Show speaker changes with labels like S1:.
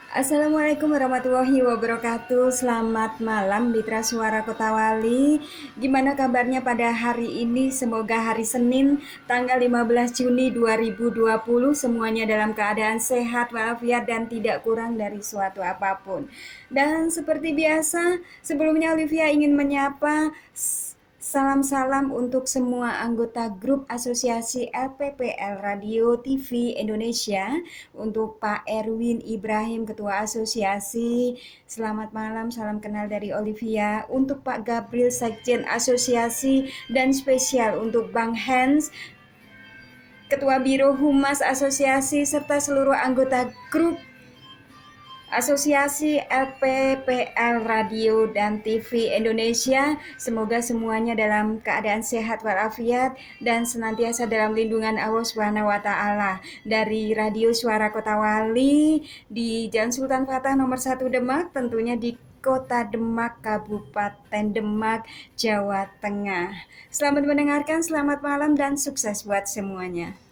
S1: Assalamualaikum warahmatullahi wabarakatuh. Selamat malam Mitra Suara Kota Wali. Gimana kabarnya pada hari ini? Semoga hari Senin tanggal 15 Juni 2020 semuanya dalam keadaan sehat walafiat dan tidak kurang dari suatu apapun. Dan seperti biasa, sebelumnya Olivia ingin menyapa salam-salam untuk semua anggota grup Asosiasi LPPL Radio TV Indonesia, untuk Pak Erwin Ibrahim, Ketua Asosiasi. Selamat malam, salam kenal dari Olivia. Untuk Pak Gabriel, Sekjen Asosiasi, dan spesial untuk Bang Hans, Ketua Biro Humas Asosiasi, serta seluruh anggota grup Asosiasi LPPL Radio dan TV Indonesia. Semoga semuanya dalam keadaan sehat walafiat dan senantiasa dalam lindungan Allah Subhanahu wa taala. Dari Radio Suara Kota Wali di Jalan Sultan Fatah nomor 1 Demak, tentunya di Kota Demak, Kabupaten Demak, Jawa Tengah. Selamat mendengarkan, selamat malam dan sukses buat semuanya.